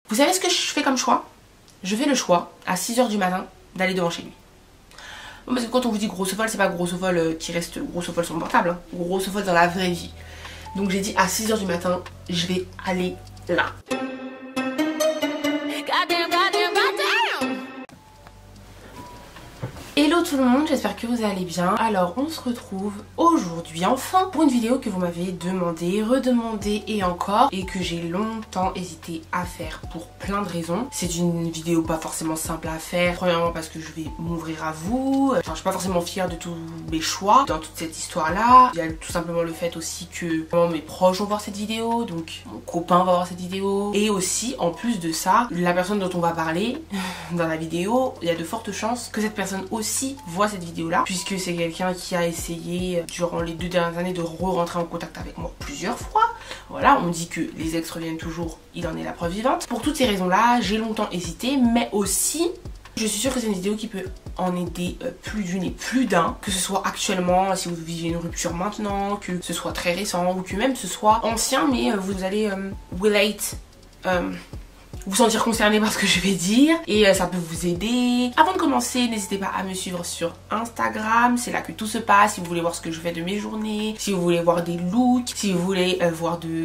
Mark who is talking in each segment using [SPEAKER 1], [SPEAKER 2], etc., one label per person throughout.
[SPEAKER 1] Vous savez ce que je fais comme choix? Je fais le choix à 6 h du matin d'aller devant chez lui. Bon, parce que quand on vous dit grosse folle, c'est pas grosse folle qui reste grosse folle sur mon portable, hein. Grosse folle dans la vraie vie. Donc j'ai dit à 6 h du matin, je vais aller là. Hello tout le monde, j'espère que vous allez bien. Alors on se retrouve aujourd'hui enfin pour une vidéo que vous m'avez demandé, redemandé et encore, et que j'ai longtemps hésité à faire pour plein de raisons. C'est une vidéo pas forcément simple à faire, premièrement parce que je vais m'ouvrir à vous, enfin je suis pas forcément fière de tous mes choix dans toute cette histoire là. Il y a tout simplement le fait aussi que mes proches vont voir cette vidéo, donc mon copain va voir cette vidéo, et aussi en plus de ça, la personne dont on va parler dans la vidéo, il y a de fortes chances que cette personne aussi voit cette vidéo là, puisque c'est quelqu'un qui a essayé durant les 2 dernières années de re-rentrer en contact avec moi plusieurs fois. Voilà, on dit que les ex reviennent toujours, il en est la preuve vivante. Pour toutes ces raisons là, j'ai longtemps hésité, mais aussi je suis sûre que c'est une vidéo qui peut en aider plus d'une et plus d'un, que ce soit actuellement, si vous vivez une rupture maintenant, que ce soit très récent, ou que même ce soit ancien, mais vous allez relate, vous sentir concerné par ce que je vais dire, et ça peut vous aider. Avant de commencer, n'hésitez pas à me suivre sur Instagram, c'est là que tout se passe. Si vous voulez voir ce que je fais de mes journées, si vous voulez voir des looks, si vous voulez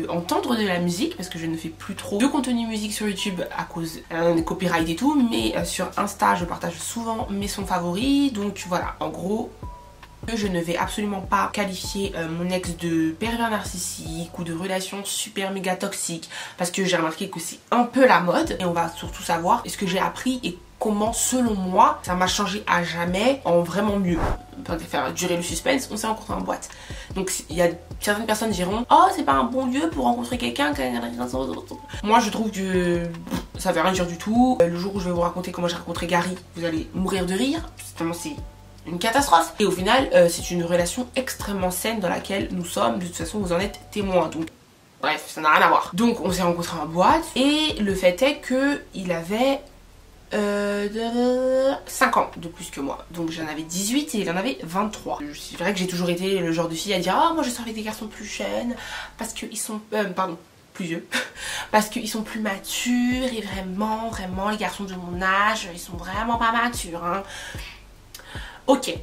[SPEAKER 1] entendre de la musique, parce que je ne fais plus trop de contenu musique sur YouTube à cause des copyrights et tout, mais sur Insta je partage souvent mes sons favoris. Donc voilà, en gros, je ne vais absolument pas qualifier mon ex de pervers narcissique ou de relation super méga toxique, parce que j'ai remarqué que c'est un peu la mode, et on va surtout savoir ce que j'ai appris et comment selon moi ça m'a changé à jamais en vraiment mieux. Pour faire durer le suspense, on s'est rencontrés en boîte. Donc il y a certaines personnes diront oh c'est pas un bon lieu pour rencontrer quelqu'un. Moi je trouve que ça veut rien dire du tout. Le jour où je vais vous raconter comment j'ai rencontré Gary, vous allez mourir de rire, tellement c'est une catastrophe. Et au final c'est une relation extrêmement saine dans laquelle nous sommes, de toute façon vous en êtes témoins, donc bref, ça n'a rien à voir. Donc on s'est rencontrés en boîte, et le fait est que il avait 5 ans de plus que moi, donc j'en avais 18 et il en avait 23. C'est vrai que j'ai toujours été le genre de fille à dire oh moi je sors avec des garçons plus jeunes parce qu'ils sont plus vieux parce qu'ils sont plus matures, et vraiment les garçons de mon âge ils sont vraiment pas matures, hein. Ok,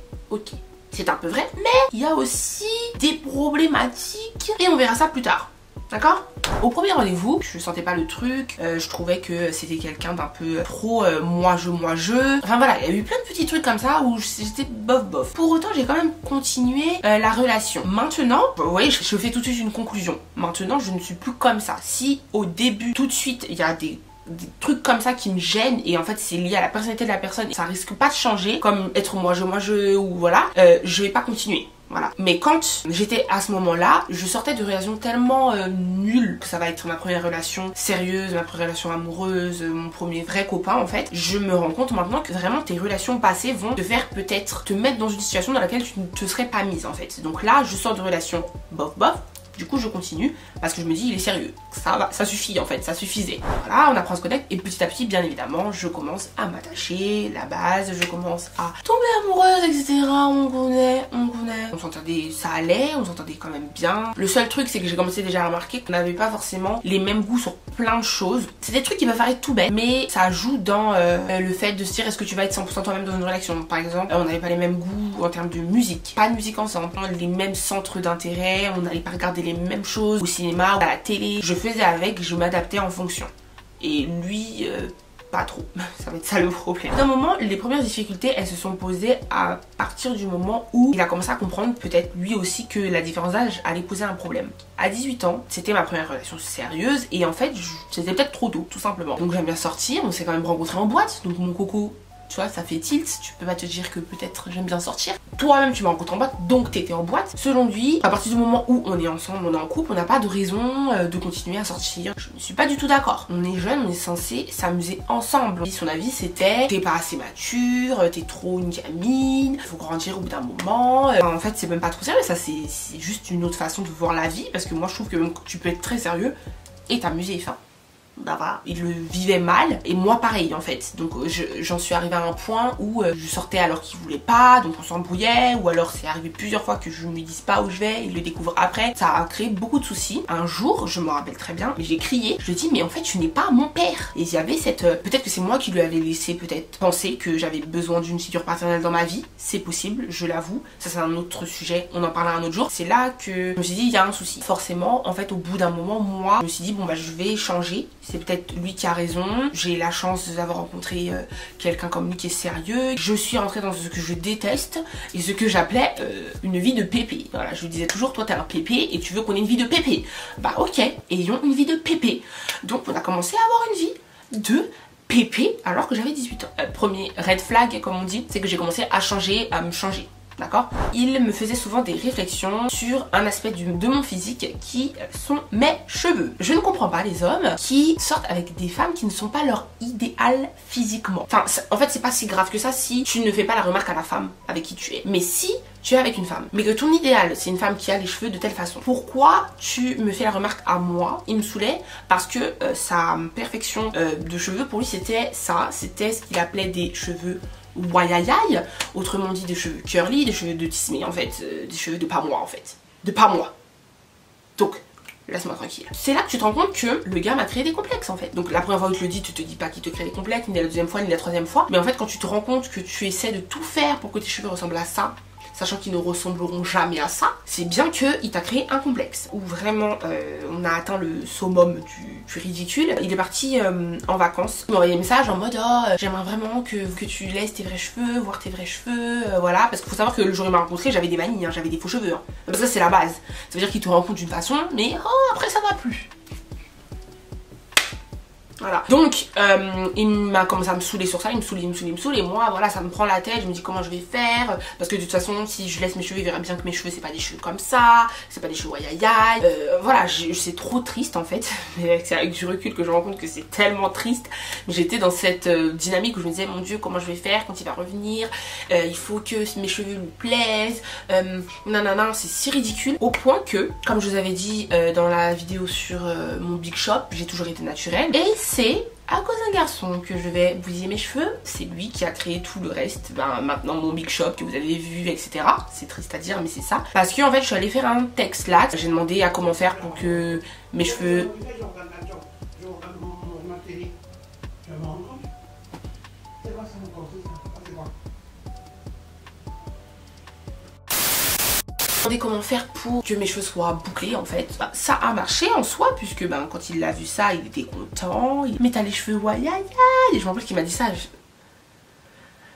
[SPEAKER 1] c'est un peu vrai, mais il y a aussi des problématiques et on verra ça plus tard, d'accord? Au premier rendez-vous, je sentais pas le truc, je trouvais que c'était quelqu'un d'un peu trop moi je. Enfin voilà, il y a eu plein de petits trucs comme ça où j'étais bof. Pour autant, j'ai quand même continué la relation. Maintenant, vous voyez, je fais tout de suite une conclusion. Maintenant, je ne suis plus comme ça. Si au début, tout de suite, il y a des trucs comme ça qui me gênent, et en fait c'est lié à la personnalité de la personne, ça risque pas de changer, comme être moi je ou voilà, je vais pas continuer. Voilà. Mais quand j'étais à ce moment-là, je sortais de relations tellement nulles, que ça va être ma première relation sérieuse, ma première relation amoureuse, mon premier vrai copain en fait. Je me rends compte maintenant que vraiment tes relations passées vont te faire peut-être te mettre dans une situation dans laquelle tu ne te serais pas mise en fait. Donc là, je sors de relations bof. Du coup je continue parce que je me dis il est sérieux, ça suffit en fait, ça suffisait. Voilà, on apprend à se connaître, et petit à petit bien évidemment je commence à m'attacher, la base, je commence à tomber amoureuse, etc. On connaît. On s'entendait, ça allait, on s'entendait quand même bien. Le seul truc c'est que j'ai commencé déjà à remarquer qu'on n'avait pas forcément les mêmes goûts sur plein de choses. C'est des trucs qui peuvent paraître tout bêtes, mais ça joue dans le fait de se dire est-ce que tu vas être 100% toi-même dans une relation. Par exemple, on n'avait pas les mêmes goûts en termes de musique, pas de musique ensemble, les mêmes centres d'intérêt, on n'allait pas regarder les mêmes choses au cinéma ou à la télé. Je faisais avec, je m'adaptais en fonction. Et lui, pas trop. Ça va être ça le problème. D'un moment, les premières difficultés, elles se sont posées à partir du moment où il a commencé à comprendre, peut-être lui aussi, que la différence d'âge allait poser un problème. À 18 ans, c'était ma première relation sérieuse, et en fait, c'était peut-être trop tôt, tout simplement. Donc j'aime bien sortir, on s'est quand même rencontrés en boîte, donc mon coco, tu vois, ça fait tilt, tu peux pas te dire que peut-être j'aime bien sortir. Toi-même tu m'as rencontré en boîte, donc t'étais en boîte. Selon lui, à partir du moment où on est ensemble, on est en couple, on n'a pas de raison de continuer à sortir. Je ne suis pas du tout d'accord. On est jeunes, on est censé s'amuser ensemble. Son avis c'était t'es pas assez mature, t'es trop une gamine, faut grandir au bout d'un moment. En fait c'est même pas trop sérieux, ça c'est juste une autre façon de voir la vie, parce que moi je trouve que même tu peux être très sérieux et t'amuser, enfin d'avoir. Il le vivait mal et moi pareil en fait. Donc j'en suis arrivée à un point où je sortais alors qu'il voulait pas, donc on s'embrouillait, ou alors c'est arrivé plusieurs fois que je ne lui dise pas où je vais, il le découvre après. Ça a créé beaucoup de soucis. Un jour, je me rappelle très bien, j'ai crié, je lui ai dit mais en fait tu n'es pas mon père. Et il y avait cette... peut-être que c'est moi qui lui avais laissé peut-être penser que j'avais besoin d'une figure paternelle dans ma vie. C'est possible, je l'avoue. Ça c'est un autre sujet, on en parlera un autre jour. C'est là que je me suis dit il y a un souci. Forcément, en fait au bout d'un moment, moi, je me suis dit bon bah je vais changer. C'est peut-être lui qui a raison. J'ai la chance d'avoir rencontré quelqu'un comme lui qui est sérieux. Je suis rentrée dans ce que je déteste et ce que j'appelais une vie de pépé. Voilà, je lui disais toujours toi t'es un pépé et tu veux qu'on ait une vie de pépé. Bah ok, ayons une vie de pépé. Donc on a commencé à avoir une vie de pépé alors que j'avais 18 ans. Premier red flag comme on dit, c'est que j'ai commencé à changer, à me changer. D'accord? Il me faisait souvent des réflexions sur un aspect de mon physique qui sont mes cheveux. Je ne comprends pas les hommes qui sortent avec des femmes qui ne sont pas leur idéal physiquement. Enfin, en fait, c'est pas si grave que ça si tu ne fais pas la remarque à la femme avec qui tu es. Mais si tu es avec une femme, mais que ton idéal, c'est une femme qui a les cheveux de telle façon, pourquoi tu me fais la remarque à moi? Il me saoulait parce que sa perfection de cheveux, pour lui, c'était ça. C'était ce qu'il appelait des cheveux wayayay, autrement dit des cheveux curly, des cheveux de tismé en fait, des cheveux de pas moi en fait, de pas moi. Donc laisse-moi tranquille. C'est là que tu te rends compte que le gars m'a créé des complexes en fait. Donc la première fois où il te le dit, tu te dis pas qu'il te crée des complexes, ni la deuxième fois, ni la troisième fois. Mais en fait quand tu te rends compte que tu essaies de tout faire pour que tes cheveux ressemblent à ça, sachant qu'ils ne ressembleront jamais à ça, c'est bien qu'il t'a créé un complexe. Où vraiment on a atteint le summum du ridicule. Il est parti en vacances. Il m'a envoyé un message en mode oh j'aimerais vraiment que tu laisses tes vrais cheveux, voir tes vrais cheveux, voilà. Parce qu'il faut savoir que le jour où il m'a rencontré, j'avais des vanilles, hein, j'avais des faux cheveux. Hein. Donc ça c'est la base. Ça veut dire qu'il te rencontre d'une façon, mais oh après ça va plus. Voilà. Donc, il m'a commencé à me saouler sur ça, il me saoule, et moi, voilà, ça me prend la tête, je me dis comment je vais faire, parce que de toute façon, si je laisse mes cheveux, il verra bien que mes cheveux, c'est pas des cheveux comme ça, c'est pas des cheveux aïe. Voilà, c'est trop triste en fait, c'est avec du recul que je me rends compte que c'est tellement triste, mais j'étais dans cette dynamique où je me disais, mon Dieu, comment je vais faire quand il va revenir, il faut que mes cheveux lui plaisent, nanana, c'est si ridicule, au point que, comme je vous avais dit dans la vidéo sur mon Big Shop, j'ai toujours été naturelle, et c'est à cause d'un garçon que je vais bousiller mes cheveux. C'est lui qui a créé tout le reste. Ben, maintenant mon Big Shop que vous avez vu, etc. C'est triste à dire mais c'est ça. Parce que en fait je suis allée faire un texte là. J'ai demandé à comment faire pour que mes cheveux... Comment faire pour que mes cheveux soient bouclés en fait. Bah, ça a marché en soi puisque ben, quand il a vu ça il était content. Mais t'as les cheveux wayayay. Et je me rappelle qu'il m'a dit ça.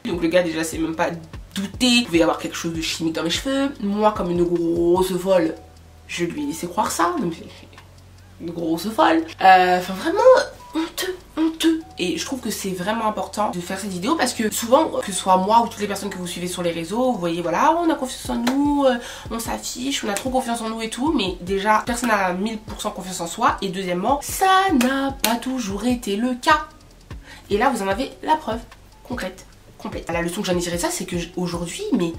[SPEAKER 1] Donc le gars déjà c'est même pas douté. Il pouvait y avoir quelque chose de chimique dans mes cheveux. Moi comme une grosse folle je lui ai laissé croire ça. Donc, une grosse folle. Enfin vraiment honteux. Et je trouve que c'est vraiment important de faire cette vidéo parce que souvent, que ce soit moi ou toutes les personnes que vous suivez sur les réseaux, vous voyez voilà, on a confiance en nous, on s'affiche, on a trop confiance en nous et tout, mais déjà, personne n'a 1000% confiance en soi, et deuxièmement, ça n'a pas toujours été le cas. Et là, vous en avez la preuve concrète, complète. La leçon que j'en ai tirée de ça, c'est que aujourd'hui, mais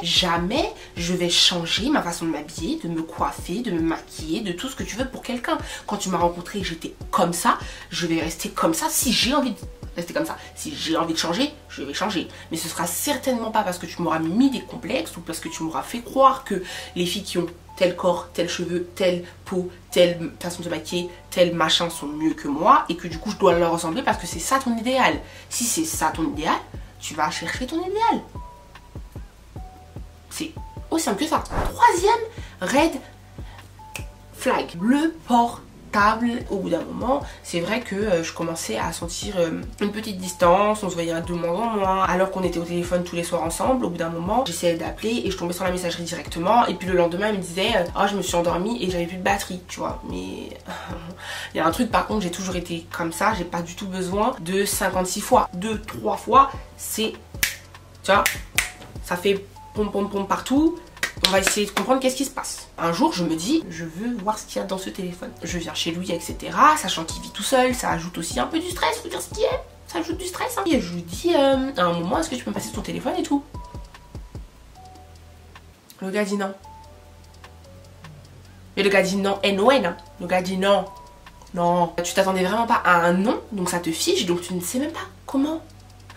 [SPEAKER 1] jamais je vais changer ma façon de m'habiller, de me coiffer, de me maquiller, de tout ce que tu veux pour quelqu'un. Quand tu m'as rencontré, j'étais comme ça, je vais rester comme ça si j'ai envie de rester comme ça. Si j'ai envie de changer, je vais changer. Mais ce sera certainement pas parce que tu m'auras mis des complexes ou parce que tu m'auras fait croire que les filles qui ont tel corps, tel cheveux, telle peau, telle façon de maquiller, tel machin sont mieux que moi et que du coup je dois leur ressembler parce que c'est ça ton idéal. Si c'est ça ton idéal, tu vas chercher ton idéal. C'est aussi simple que ça. Troisième red flag, le portable. Au bout d'un moment, c'est vrai que je commençais à sentir une petite distance, on se voyait de moins en moins, alors qu'on était au téléphone tous les soirs ensemble. Au bout d'un moment, j'essayais d'appeler et je tombais sur la messagerie directement. Et puis le lendemain, il me disait ah, je me suis endormie et j'avais plus de batterie, tu vois. Mais il y a un truc par contre, j'ai toujours été comme ça, j'ai pas du tout besoin de 56 fois. 2-3 fois, c'est, tu vois, ça fait pom partout. On va essayer de comprendre qu'est-ce qui se passe. Un jour, je me dis, je veux voir ce qu'il y a dans ce téléphone. Je viens chez lui, etc. Sachant qu'il vit tout seul, ça ajoute aussi un peu du stress, faut dire ce qu'il y a. Ça ajoute du stress. Hein. Et je lui dis, à un moment, est-ce que tu peux me passer ton téléphone et tout? Le gars dit non. Et le gars dit non, N-O-N. Hein. Le gars dit non. Non, tu t'attendais vraiment pas à un non, donc ça te fiche, donc tu ne sais même pas comment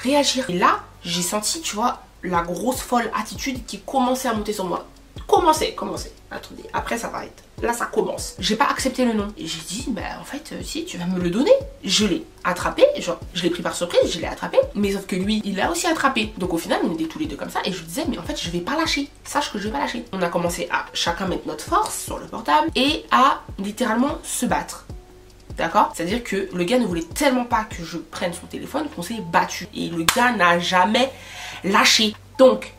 [SPEAKER 1] réagir. Et là, j'ai senti, tu vois, la grosse folle attitude qui commençait à monter sur moi. Commençait. Attendez, après ça va être. Là, ça commence. J'ai pas accepté le non. Et j'ai dit, bah en fait, si, tu vas me le donner. Je l'ai attrapé, genre, je l'ai pris par surprise, je l'ai attrapé. Mais sauf que lui, il l'a aussi attrapé. Donc au final, on était tous les deux comme ça. Et je lui disais, mais en fait, je vais pas lâcher. Sache que je vais pas lâcher. On a commencé à chacun mettre notre force sur le portable et à littéralement se battre. D'accord? C'est-à-dire que le gars ne voulait tellement pas que je prenne son téléphone qu'on s'est battu. Et le gars n'a jamais lâché. Donc,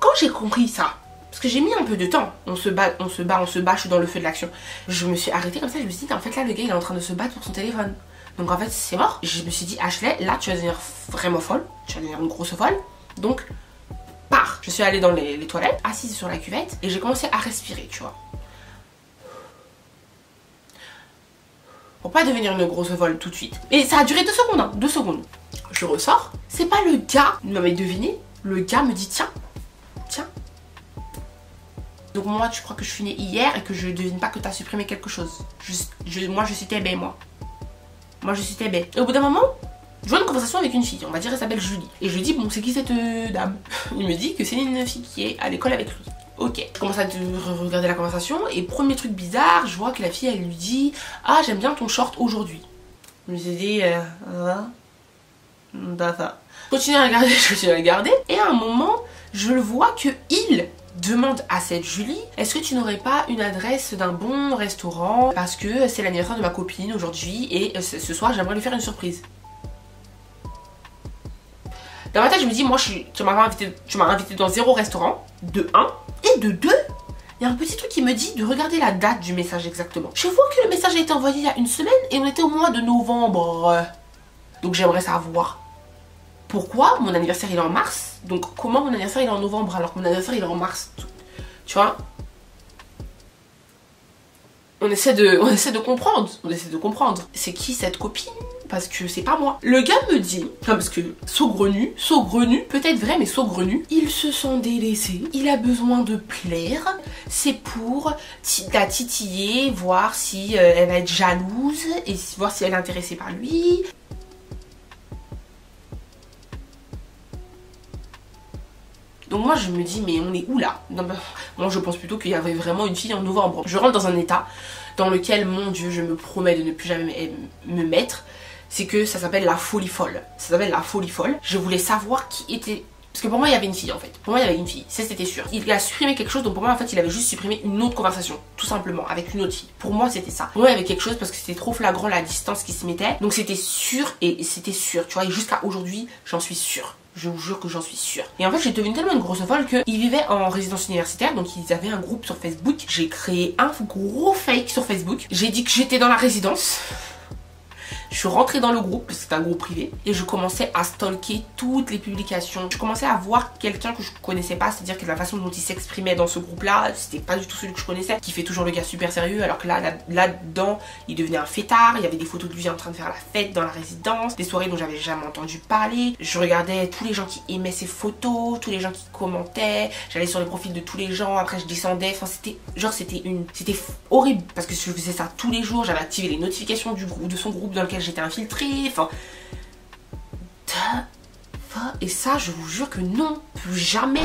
[SPEAKER 1] quand j'ai compris ça, parce que j'ai mis un peu de temps, on se bat, je suis dans le feu de l'action. Je me suis arrêtée comme ça, je me suis dit, en fait là, le gars, il est en train de se battre pour son téléphone. Donc en fait, c'est mort. Je me suis dit, Ashley, là, tu vas devenir vraiment folle. Tu vas devenir une grosse folle. Donc, pars. Je suis allée dans les toilettes, assise sur la cuvette, et j'ai commencé à respirer, tu vois. Pour pas devenir une grosse folle tout de suite. Et ça a duré 2 secondes, hein, 2 secondes. Je ressors, c'est pas le gars, vous m'avez deviné, le gars me dit, tiens. Donc moi, tu crois que je suis née hier et que je devine pas que t'as supprimé quelque chose. Moi, je suis TB, moi. Moi, je suis TB. Et au bout d'un moment, je vois une conversation avec une fille. On va dire, elle s'appelle Julie. Et je lui dis, bon, c'est qui cette dame? Il me dit que c'est une fille qui est à l'école avec lui. Ok. Je commence à regarder la conversation. Et premier truc bizarre, je vois que la fille, elle lui dit, ah, j'aime bien ton short aujourd'hui. Je me suis dit, ça. Je continue à regarder. Et à un moment, je le vois que il demande à cette Julie, est-ce que tu n'aurais pas une adresse d'un bon restaurant parce que c'est l'anniversaire de ma copine aujourd'hui et ce soir j'aimerais lui faire une surprise. Dans ma tête je me dis, moi tu m'as invité dans 0 restaurant, de 1, et de 2, il y a un petit truc qui me dit de regarder la date du message exactement. Je vois que le message a été envoyé il y a 1 semaine et on était au mois de novembre. Donc j'aimerais savoir pourquoi mon anniversaire il est en mars. Donc comment mon anniversaire il est en novembre alors que mon anniversaire il est en mars. Tu vois, on essaie de comprendre. C'est qui cette copine? Parce que c'est pas moi. Le gars me dit, parce que saugrenu, peut-être vrai mais saugrenu, il se sent délaissé, il a besoin de plaire, c'est pour la titiller, voir si elle va être jalouse et voir si elle est intéressée par lui. Donc moi je me dis, mais on est où là? Moi je pense plutôt qu'il y avait vraiment une fille en novembre. Je rentre dans un état dans lequel, mon Dieu, je me promets de ne plus jamais me mettre. C'est que ça s'appelle la folie folle. Ça s'appelle la folie folle. Je voulais savoir qui était... Parce que pour moi il y avait une fille en fait. Pour moi il y avait une fille, c'était sûr. Il a supprimé quelque chose, donc pour moi en fait il avait juste supprimé une autre conversation. Tout simplement, avec une autre fille. Pour moi c'était ça. Pour moi il y avait quelque chose parce que c'était trop flagrant la distance qui se mettait. Donc c'était sûr et c'était sûr. Tu vois, et jusqu'à aujourd'hui j'en suis sûre. Je vous jure que j'en suis sûre. Et en fait, j'ai devenu tellement une grosse folle qu'ils vivaient en résidence universitaire. Donc, ils avaient un groupe sur Facebook. J'ai créé un gros fake sur Facebook. J'ai dit que j'étais dans la résidence. Je suis rentrée dans le groupe, parce que c'est un groupe privé, et je commençais à stalker toutes les publications. Je commençais à voir quelqu'un que je connaissais pas, c'est-à-dire que la façon dont il s'exprimait dans ce groupe-là, c'était pas du tout celui que je connaissais, qui fait toujours le gars super sérieux, alors que là-dedans, il devenait un fêtard. Il y avait des photos de lui en train de faire la fête dans la résidence, des soirées dont j'avais jamais entendu parler. Je regardais tous les gens qui aimaient ses photos, tous les gens qui commentaient, j'allais sur les profils de tous les gens, après je descendais, enfin c'était horrible, parce que je faisais ça tous les jours, j'avais activé les notifications du groupe, de son groupe dans lequel j'étais infiltrée, enfin... Et ça, je vous jure que non, plus jamais.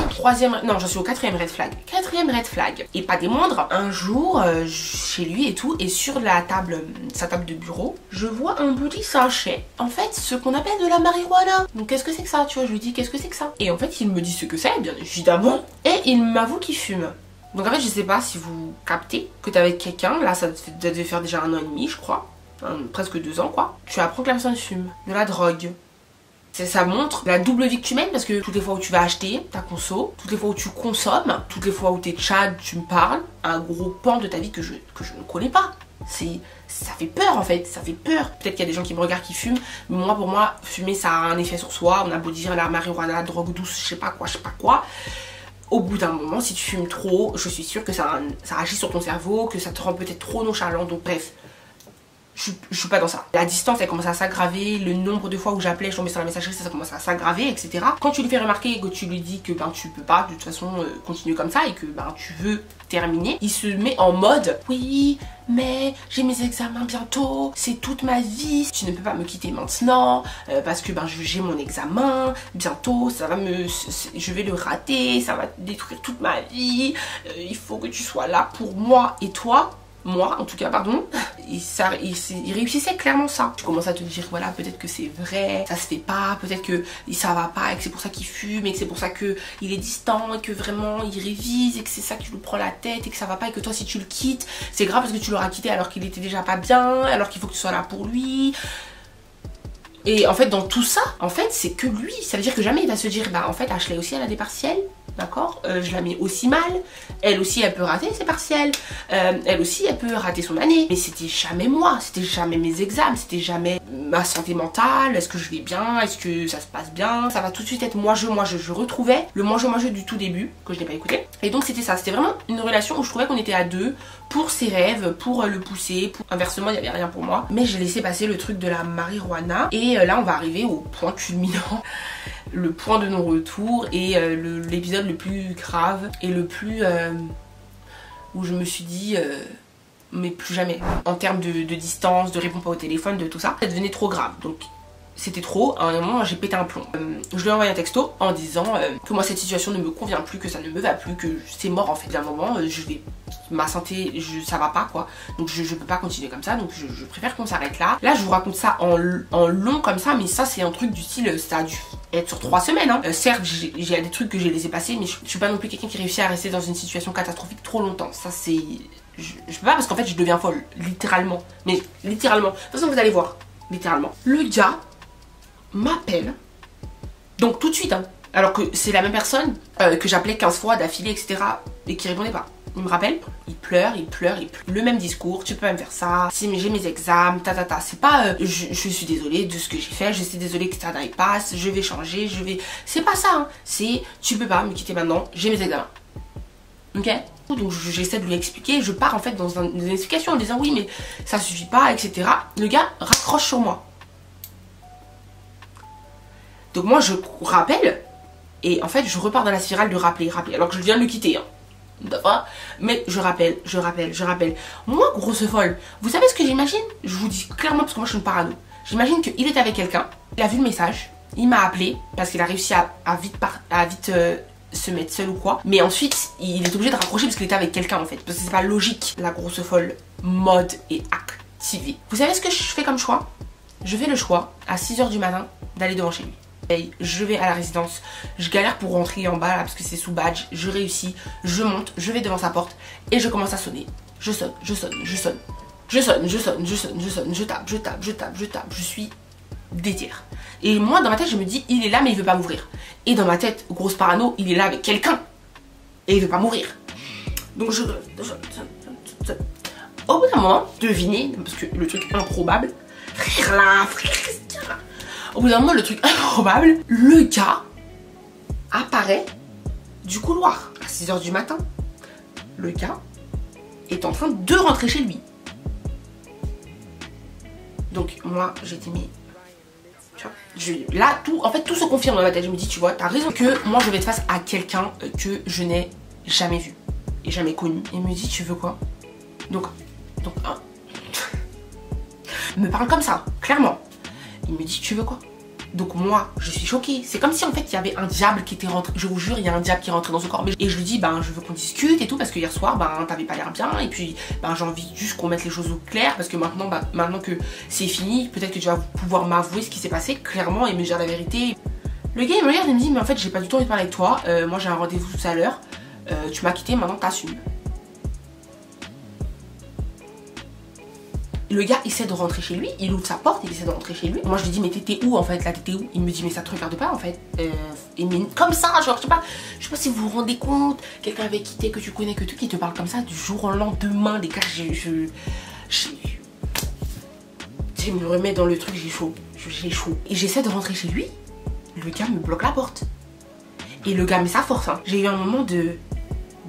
[SPEAKER 1] Non, j'en suis au 4e red flag. 4e red flag. Et pas des moindres. Un jour, chez lui et tout, et sur la table, sa table de bureau, je vois un petit sachet. En fait, ce qu'on appelle de la marijuana. Donc qu'est-ce que c'est que ça? Tu vois, je lui dis qu'est-ce que c'est que ça? Et en fait, il me dit ce que c'est, bien évidemment. Et il m'avoue qu'il fume. Donc en fait, je sais pas si vous captez que t'es avec quelqu'un. Là, ça devait faire déjà 1 an et demi, je crois. Presque 2 ans, quoi. Tu apprends que la personne fume. De la drogue. Ça montre la double vie que tu mènes, parce que toutes les fois où tu vas acheter ta conso, toutes les fois où tu consommes, toutes les fois où t'es Tchad, tu me parles, un gros pan de ta vie que je ne connais pas. Ça fait peur en fait, ça fait peur. Peut-être qu'il y a des gens qui me regardent qui fument, mais moi, pour moi, fumer ça a un effet sur soi. On a beau dire la marijuana, la drogue douce, je sais pas quoi. Au bout d'un moment, si tu fumes trop, je suis sûre que ça agit sur ton cerveau, que ça te rend peut-être trop nonchalant, donc bref. je suis pas dans ça. La distance elle commence à s'aggraver, le nombre de fois où j'appelais, je tombais sur la messagerie, ça commence à s'aggraver, etc. Quand tu lui fais remarquer et que tu lui dis que ben tu peux pas de toute façon continuer comme ça et que ben tu veux terminer, il se met en mode oui mais j'ai mes examens bientôt, c'est toute ma vie, tu ne peux pas me quitter maintenant parce que ben j'ai mon examen bientôt, ça va je vais le rater, ça va détruire toute ma vie, il faut que tu sois là pour moi et toi. Moi en tout cas pardon, il réussissait clairement ça. Tu commences à te dire voilà peut-être que c'est vrai, ça se fait pas, peut-être que ça va pas et que c'est pour ça qu'il fume et que c'est pour ça que il est distant et que vraiment il révise et que c'est ça qui lui prend la tête et que ça va pas et que toi si tu le quittes c'est grave parce que tu l'auras quitté alors qu'il était déjà pas bien, alors qu'il faut que tu sois là pour lui. Et en fait dans tout ça, en fait c'est que lui, ça veut dire que jamais il va se dire bah en fait Ashley aussi elle a des partiels, d'accord, je la mets aussi mal, elle aussi elle peut rater ses partiels, elle aussi elle peut rater son année, mais c'était jamais moi, c'était jamais mes examens, c'était jamais ma santé mentale, est-ce que je vais bien, est-ce que ça se passe bien, ça va tout de suite être je retrouvais le moi je du tout début que je n'ai pas écouté. Et donc c'était ça, c'était vraiment une relation où je trouvais qu'on était à deux pour ses rêves, pour le pousser, inversement il n'y avait rien pour moi, mais j'ai laissé passer le truc de la marijuana et là on va arriver au point culminant, le point de non-retour et l'épisode le plus grave et le plus où je me suis dit mais plus jamais, en termes de distance, de répondre pas au téléphone, de tout ça, ça devenait trop grave. Donc c'était trop, à un moment j'ai pété un plomb. Je lui ai envoyé un texto en disant que moi cette situation ne me convient plus, que ça ne me va plus, que c'est mort en fait. À un moment ma santé, ça va pas quoi, donc je peux pas continuer comme ça, donc je préfère qu'on s'arrête là. Là je vous raconte ça en long comme ça, mais ça c'est un truc du style, ça a dû être sur 3 semaines hein. Certes j'ai des trucs que j'ai laissé passer, mais je suis pas non plus quelqu'un qui réussit à rester dans une situation catastrophique trop longtemps. Ça c'est... Je peux pas parce qu'en fait je deviens folle, littéralement. Mais littéralement, de toute façon vous allez voir, littéralement. Le gars m'appelle, donc tout de suite hein, alors que c'est la même personne que j'appelais 15 fois d'affilée etc et qui répondait pas. Il me rappelle, il pleure, le même discours, tu peux pas me faire ça, j'ai mes examens, c'est pas je suis désolée de ce que j'ai fait, je suis désolée que ça n'aille pas, je vais changer, c'est pas ça hein, c'est tu peux pas me quitter maintenant, j'ai mes examens. Ok? Donc j'essaie de lui expliquer, je pars en fait dans une explication en disant oui mais ça suffit pas etc. Le gars raccroche sur moi. Donc moi je rappelle et en fait je repars dans la spirale de rappeler alors que je viens de le quitter hein. Mais je rappelle. Moi grosse folle, vous savez ce que j'imagine? Je vous dis clairement parce que moi je suis une parano. J'imagine qu'il était avec quelqu'un, il a vu le message, il m'a appelé parce qu'il a réussi à vite se mettre seul ou quoi. Mais ensuite il est obligé de raccrocher parce qu'il était avec quelqu'un en fait. Parce que c'est pas logique la grosse folle mode et activée. Vous savez ce que je fais comme choix? Je fais le choix à 6 h du matin d'aller devant chez lui. Je vais à la résidence, je galère pour rentrer en bas là parce que c'est sous badge, je réussis, je monte, je vais devant sa porte et je commence à sonner. Je sonne, je tape, je suis déterre. Et moi dans ma tête je me dis il est là mais il veut pas m'ouvrir. Et dans ma tête, grosse parano, il est là avec quelqu'un et il veut pas mourir. Donc au bout d'un moment, devinez, parce que le truc improbable, au bout d'un moment, le truc improbable, le gars apparaît du couloir à 6 h du matin. Le gars est en train de rentrer chez lui. Donc moi, j'ai dit mais... Là, tout se confirme dans ma tête. Je me dis, tu vois, t'as raison que moi, je vais être face à quelqu'un que je n'ai jamais vu et jamais connu. Et il me dit, tu veux quoi? Donc il me parle comme ça, clairement. Il me dit tu veux quoi? Donc moi je suis choquée. C'est comme si en fait il y avait un diable qui était rentré. Je vous jure il y a un diable qui est rentré dans son corps. Et je lui dis ben je veux qu'on discute et tout parce que hier soir ben t'avais pas l'air bien. Et puis ben j'ai envie juste qu'on mette les choses au clair. Parce que maintenant que c'est fini, peut-être que tu vas pouvoir m'avouer ce qui s'est passé clairement et me dire la vérité. Le gars il me regarde et me dit mais en fait j'ai pas du tout envie de parler avec toi. Moi j'ai un rendez-vous tout à l'heure. Tu m'as quitté, maintenant t'assumes. Le gars essaie de rentrer chez lui, il ouvre sa porte, il essaie de rentrer chez lui. Moi je lui dis mais t'étais où en fait, là t'étais où? Il me dit mais ça te regarde pas en fait. Et mais comme ça, genre je sais pas si vous vous rendez compte, quelqu'un avait quitté, que tu connais, que tout, qui te parle comme ça du jour au lendemain, les gars, je me remets dans le truc, j'ai chaud. Et j'essaie de rentrer chez lui, le gars me bloque la porte. Et le gars met sa force hein. J'ai eu un moment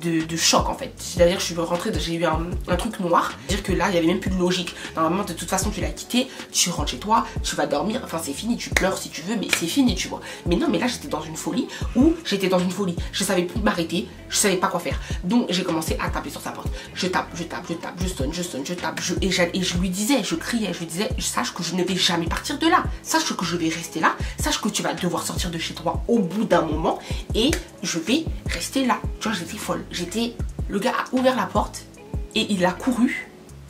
[SPEAKER 1] de choc en fait. C'est-à-dire que je suis rentrée, j'ai eu un truc noir. C'est-à-dire que là, il n'y avait même plus de logique. Normalement, de toute façon, tu l'as quitté, tu rentres chez toi, tu vas dormir, enfin c'est fini, tu pleures si tu veux, mais c'est fini, tu vois. Mais non, mais là, j'étais dans une folie Je savais plus m'arrêter, je savais pas quoi faire. Donc, j'ai commencé à taper sur sa porte. Je tape, je sonne, je tape. Et je lui disais, je criais, je lui disais, sache que je ne vais jamais partir de là. Sache que je vais rester là. Sache que tu vas devoir sortir de chez toi au bout d'un moment et je vais rester là. Tu vois, j'étais folle. Le gars a ouvert la porte et il a couru.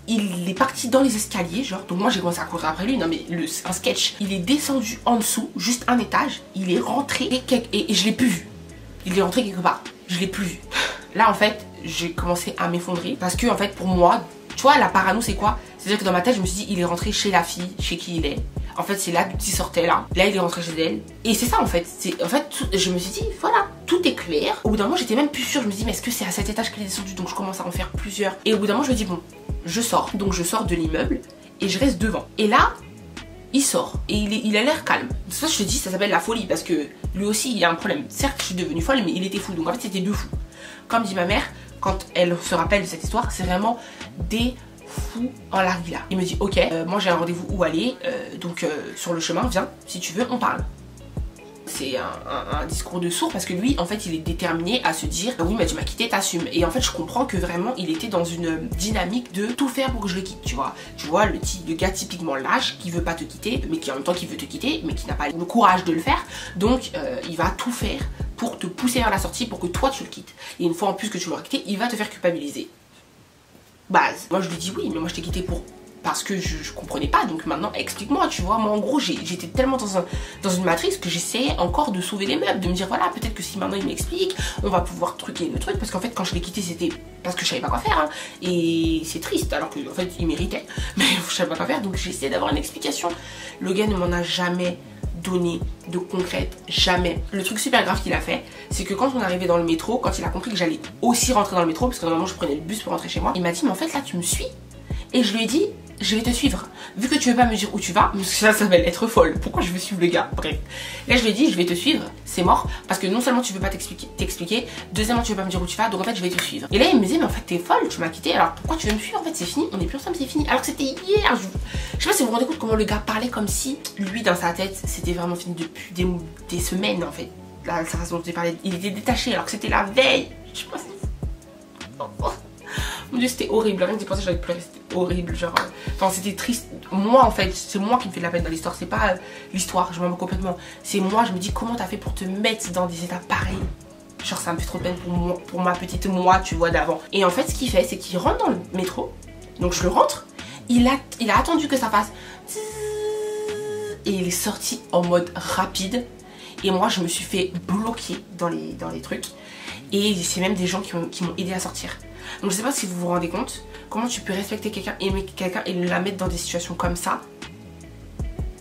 [SPEAKER 1] Il est parti dans les escaliers, genre. Donc moi j'ai commencé à courir après lui. Non mais un sketch. Il est descendu en dessous, juste un étage. Il est rentré et je l'ai plus vu. Il est rentré quelque part. Je l'ai plus vu. Là en fait, j'ai commencé à m'effondrer parce que en fait pour moi, tu vois, la parano c'est quoi? C'est-à-dire que dans ma tête je me suis dit, il est rentré chez la fille, chez qui il est. En fait, c'est là qu'il sortait là. Là, il est rentré chez elle. Et c'est ça en fait. Je me suis dit, voilà, tout est clair. Au bout d'un moment, j'étais même plus sûre. Je me dis, mais est-ce que c'est à cet étage qu'il est descendu? Donc je commence à en faire plusieurs. Et au bout d'un moment, je me dis, bon, je sors. Donc je sors de l'immeuble et je reste devant. Et là, il sort. Et il a l'air calme. Ça, je te dis, ça s'appelle la folie. Parce que lui aussi, il y a un problème. Certes, je suis devenue folle, mais il était fou. Donc en fait, c'était deux fous. Comme dit ma mère, quand elle se rappelle de cette histoire, c'est vraiment des fou en larguilla. Il me dit ok, moi j'ai un rendez-vous où aller, donc sur le chemin, viens, si tu veux, on parle. C'est un discours de sourd parce que lui, en fait, il est déterminé à se dire oui, mais tu m'as quitté, t'assumes. Et en fait, je comprends que vraiment, il était dans une dynamique de tout faire pour que je le quitte, tu vois. Tu vois, le gars typiquement lâche, qui veut pas te quitter, mais qui en même temps qui veut te quitter, mais qui n'a pas le courage de le faire. Donc, il va tout faire pour te pousser vers la sortie pour que toi tu le quittes. Et une fois en plus que tu l'auras quitté, il va te faire culpabiliser. Base. Moi je lui dis oui, mais moi je t'ai quitté parce que je comprenais pas, donc maintenant explique-moi, tu vois. Moi en gros j'étais tellement dans une matrice que j'essayais encore de sauver les meubles, de me dire voilà, peut-être que si maintenant il m'explique, on va pouvoir truquer le truc, parce qu'en fait quand je l'ai quitté c'était parce que je savais pas quoi faire, hein. Et c'est triste, alors que en fait il méritait, mais je savais pas quoi faire, donc j'essayais d'avoir une explication. Le gars ne m'en a jamais donné de concrète, jamais. Le truc super grave qu'il a fait, c'est que quand on arrivait dans le métro, quand il a compris que j'allais aussi rentrer dans le métro, parce que normalement je prenais le bus pour rentrer chez moi, il m'a dit mais en fait là tu me suis. Et je lui ai dit je vais te suivre. Vu que tu veux pas me dire où tu vas, parce que ça s'appelle être folle. Pourquoi je veux suivre le gars? Bref. Là je lui ai dit je vais te suivre, c'est mort. Parce que non seulement tu veux pas t'expliquer, deuxièmement tu veux pas me dire où tu vas, donc en fait je vais te suivre. Et là il me disait mais en fait t'es folle, tu m'as quitté, alors pourquoi tu veux me suivre? En fait c'est fini, on est plus ensemble, c'est fini. Alors que c'était hier. Je sais pas si vous vous rendez compte comment le gars parlait comme si lui dans sa tête c'était vraiment fini depuis des semaines en fait. Là sa façon dont il parlait, il était détaché alors que c'était la veille. Je sais pas si... Mon dieu c'était horrible, rien que d'y penser j'avais pleuré, c'était horrible, genre, enfin c'était triste. Moi en fait, c'est moi qui me fais de la peine dans l'histoire, c'est pas l'histoire, je m'en moque complètement. C'est moi, je me dis comment t'as fait pour te mettre dans des états pareils. Genre ça me fait trop de peine pour ma petite moi, tu vois, d'avant. Et en fait ce qu'il fait, c'est qu'il rentre dans le métro, donc je le rentre, il a attendu que ça fasse et il est sorti en mode rapide. Et moi je me suis fait bloquer dans les trucs. Et c'est même des gens qui m'ont aidé à sortir. Donc je sais pas si vous vous rendez compte comment tu peux respecter quelqu'un, aimer quelqu'un et la mettre dans des situations comme ça.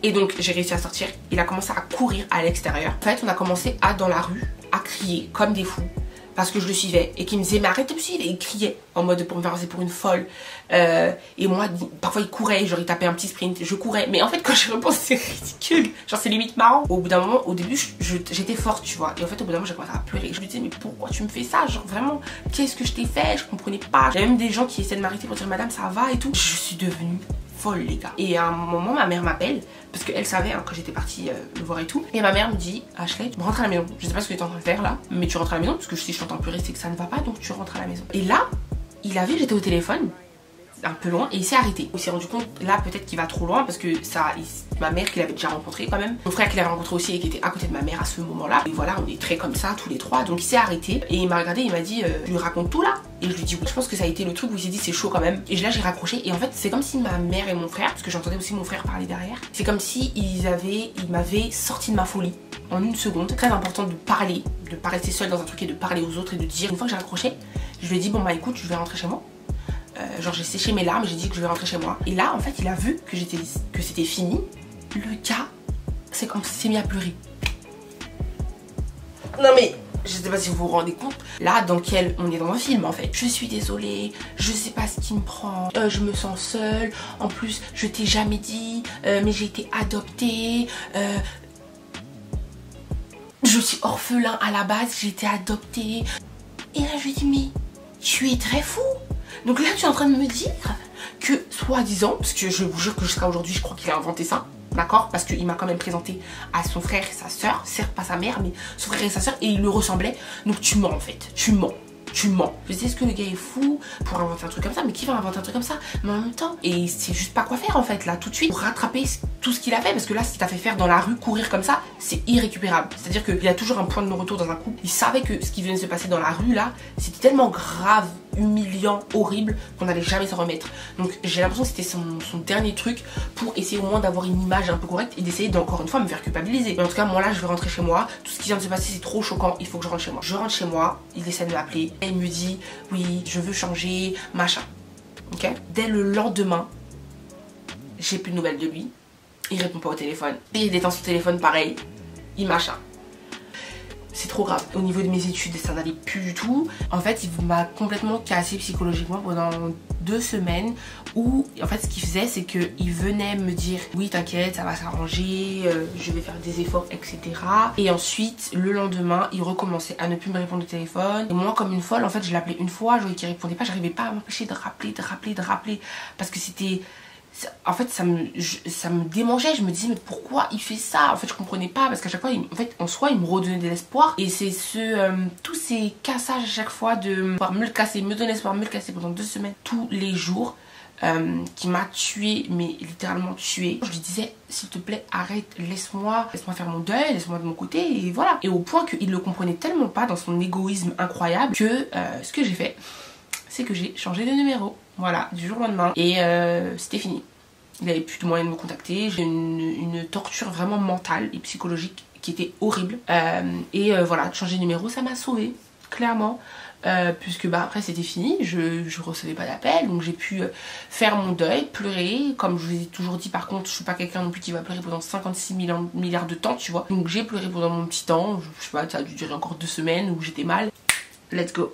[SPEAKER 1] Et donc j'ai réussi à sortir. Il a commencé à courir à l'extérieur. En fait on a commencé dans la rue à crier comme des fous. Parce que je le suivais et qu'il me disait mais arrête de me suivre. Et il criait en mode pour me faire passer pour une folle. Et moi parfois il courait, genre il tapait un petit sprint, je courais. Mais en fait quand je repense c'est ridicule. Genre c'est limite marrant. Au bout d'un moment, au début j'étais forte tu vois. Et en fait au bout d'un moment j'ai commencé à pleurer. Je me disais mais pourquoi tu me fais ça? Genre vraiment qu'est-ce que je t'ai fait? Je comprenais pas. J'avais même des gens qui essaient de m'arrêter pour dire madame ça va et tout. Je suis devenue folle les gars. Et à un moment ma mère m'appelle parce qu'elle savait hein, que j'étais partie le voir et tout. Et ma mère me dit Ashley tu rentres à la maison. Je sais pas ce que tu es en train de faire là, mais tu rentres à la maison parce que si je t'entends pleurer c'est que ça ne va pas, donc tu rentres à la maison. Et là il a vu que j'étais au téléphone un peu loin et il s'est arrêté. Il s'est rendu compte là peut-être qu'il va trop loin parce que ma mère qu'il avait déjà rencontré quand même, mon frère qu'il avait rencontré aussi et qui était à côté de ma mère à ce moment là, et voilà on est très comme ça tous les trois. Donc il s'est arrêté et il m'a regardé, il m'a dit tu lui racontes tout là? Et je lui dis oui. Je pense que ça a été le truc où il s'est dit c'est chaud quand même. Et là j'ai raccroché et en fait c'est comme si ma mère et mon frère, parce que j'entendais aussi mon frère parler derrière, c'est comme si ils m'avaient sorti de ma folie en une seconde. Très important de parler, de pas rester seul dans un truc et de parler aux autres et de dire. Une fois que j'ai raccroché, je lui ai dit bon bah écoute je vais rentrer chez moi. Genre j'ai séché mes larmes et j'ai dit que je vais rentrer chez moi. Et là en fait il a vu que c'était fini. Le gars c'est comme s'il s'est mis à pleurer. Non mais je sais pas si vous vous rendez compte. Là dans lequel on est dans un film en fait. Je suis désolée, je sais pas ce qui me prend, je me sens seule. En plus je t'ai jamais dit, mais j'ai été adoptée. Je suis orphelin à la base, j'ai été adoptée. Et là je lui dis mais tu es très fou. Donc là tu es en train de me dire que soi-disant, parce que je vous jure que jusqu'à aujourd'hui je crois qu'il a inventé ça, d'accord, parce qu'il m'a quand même présenté à son frère et sa soeur, certes pas sa mère mais son frère et sa soeur, et il le ressemblait. Donc tu mens en fait, tu mens. Tu mens. Je sais ce que le gars est fou pour inventer un truc comme ça, mais qui va inventer un truc comme ça? Mais en même temps, et c'est juste pas quoi faire en fait là tout de suite pour rattraper tout ce qu'il a fait, parce que là ce qu'il t'a fait faire dans la rue, courir comme ça, c'est irrécupérable. C'est à dire qu'il y a toujours un point de non-retour dans un couple. Il savait que ce qui venait de se passer dans la rue là, c'était tellement grave, humiliant, horrible qu'on n'allait jamais s'en remettre. Donc j'ai l'impression que c'était son dernier truc pour essayer au moins d'avoir une image un peu correcte et d'essayer d'encore une fois me faire culpabiliser. Mais en tout cas moi là je vais rentrer chez moi, tout ce qui vient de se passer c'est trop choquant, il faut que je rentre chez moi. Je rentre chez moi, il essaie de m'appeler et il me dit oui je veux changer, machin. Ok. Dès le lendemain, j'ai plus de nouvelles de lui, il répond pas au téléphone, et il éteint son téléphone pareil, il machin. C'est trop grave. Au niveau de mes études, ça n'allait plus du tout. En fait, il m'a complètement cassé psychologiquement pendant 2 semaines où, en fait, ce qu'il faisait, c'est qu'il venait me dire oui, t'inquiète, ça va s'arranger, je vais faire des efforts, etc. Et ensuite, le lendemain, il recommençait à ne plus me répondre au téléphone. Et moi, comme une folle, en fait, je l'appelais une fois, je voyais qu'il répondait pas, j'arrivais pas à m'empêcher de rappeler, parce que c'était... En fait ça me démangeait, je me disais mais pourquoi il fait ça? En fait je comprenais pas, parce qu'à chaque fois en fait en soi il me redonnait de l'espoir, et c'est tous ces cassages à chaque fois de pouvoir me le casser, me donner espoir, me le casser pendant 2 semaines tous les jours, qui m'a tué, mais littéralement tué. Je lui disais s'il te plaît arrête, laisse-moi faire mon deuil, laisse-moi de mon côté, et voilà. Et au point qu'il le comprenait tellement pas dans son égoïsme incroyable que ce que j'ai fait, c'est que j'ai changé de numéro. Voilà, du jour au lendemain. Et c'était fini. Il avait plus de moyens de me contacter. J'ai une torture vraiment mentale et psychologique qui était horrible. Voilà, changer de numéro, ça m'a sauvée, clairement. Puisque bah après c'était fini, je recevais pas d'appel, donc j'ai pu faire mon deuil, pleurer. Comme je vous ai toujours dit, par contre je suis pas quelqu'un non plus qui va pleurer pendant 56 milliards de temps, tu vois. Donc j'ai pleuré pendant mon petit temps, je sais pas, ça a dû durer encore 2 semaines où j'étais mal. Let's go.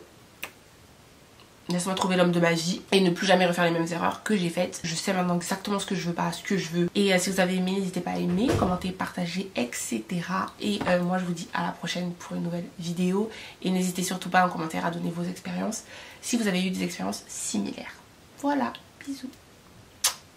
[SPEAKER 1] Laisse-moi trouver l'homme de ma vie et ne plus jamais refaire les mêmes erreurs que j'ai faites. Je sais maintenant exactement ce que je veux, pas ce que je veux. Et si vous avez aimé, n'hésitez pas à aimer, commenter, partager, etc. Et moi je vous dis à la prochaine pour une nouvelle vidéo. Et n'hésitez surtout pas en commentaire à donner vos expériences si vous avez eu des expériences similaires. Voilà, bisous.